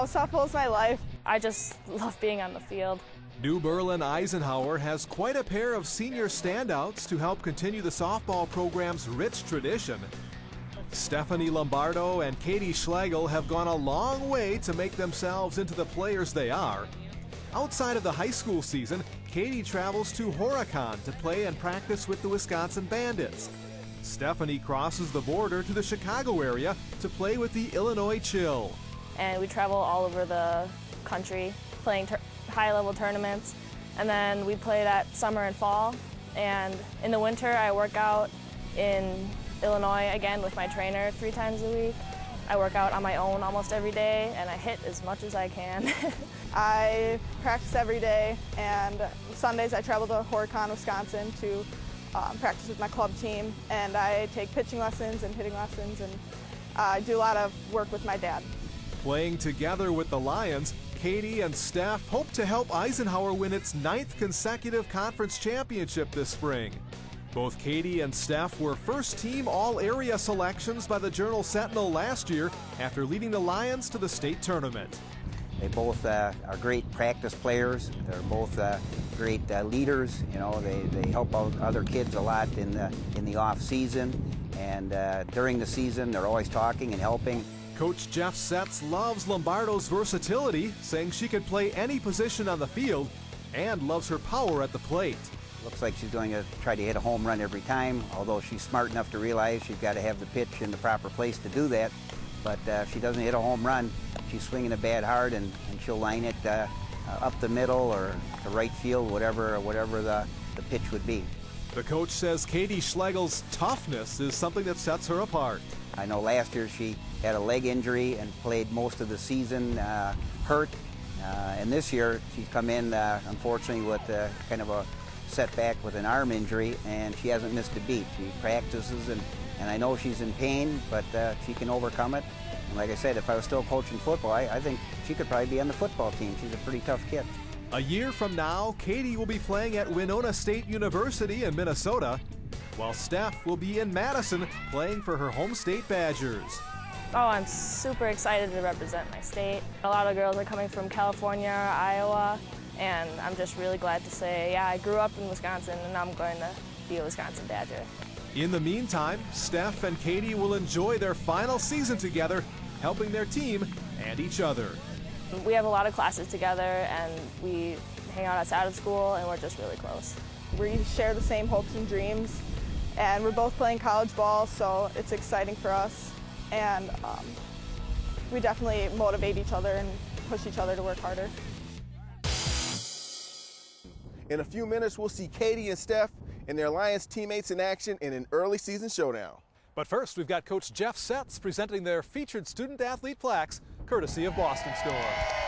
Oh, softball's my life. I just love being on the field. New Berlin Eisenhower has quite a pair of senior standouts to help continue the softball program's rich tradition. Stephanie Lombardo and Katie Schlegel have gone a long way to make themselves into the players they are. Outside of the high school season, Katie travels to Horicon to play and practice with the Wisconsin Bandits. Stephanie crosses the border to the Chicago area to play with the Illinois Chill. And we travel all over the country playing high-level tournaments. And then we play that summer and fall. And in the winter, I work out in Illinois again with my trainer 3 times a week. I work out on my own almost every day, and I hit as much as I can. I practice every day, and Sundays I travel to Horicon, Wisconsin to practice with my club team, and I take pitching lessons and hitting lessons, and I do a lot of work with my dad. Playing together with the Lions, Katie and Steph hope to help Eisenhower win its 9th consecutive conference championship this spring. Both Katie and Steph were first-team all-area selections by the Journal-Sentinel last year after leading the Lions to the state tournament. They both are great practice players. They're both great leaders. You know, they help out other kids a lot in the off season, and during the season they're always talking and helping. Coach Jeff Setz loves Lombardo's versatility, saying she could play any position on the field, and loves her power at the plate. Looks like she's going to try to hit a home run every time, although she's smart enough to realize she's got to have the pitch in the proper place to do that. But if she doesn't hit a home run, she's swinging the bat hard, and she'll line it up the middle or to right field, whatever the pitch would be. The coach says Katie Schlegel's toughness is something that sets her apart. I know last year she had a leg injury and played most of the season hurt, and this year she's come in unfortunately with kind of a setback with an arm injury, and she hasn't missed a beat. She practices, and I know she's in pain, but she can overcome it. And like I said, if I was still coaching football, I think she could probably be on the football team. She's a pretty tough kid. A year from now, Katie will be playing at Winona State University in Minnesota, while Steph will be in Madison playing for her home state Badgers. Oh, I'm super excited to represent my state. A lot of girls are coming from California, Iowa, and I'm just really glad to say, yeah, I grew up in Wisconsin, and I'm going to be a Wisconsin Badger. In the meantime, Steph and Katie will enjoy their final season together, helping their team and each other. We have a lot of classes together, and we hang out outside of school, and we're just really close. We share the same hopes and dreams, and we're both playing college ball, so it's exciting for us. And we definitely motivate each other and push each other to work harder. In a few minutes, we'll see Katie and Steph and their Lions teammates in action in an early season showdown. But first, we've got Coach Jeff Setz presenting their featured student-athlete plaques, courtesy of Boston Store.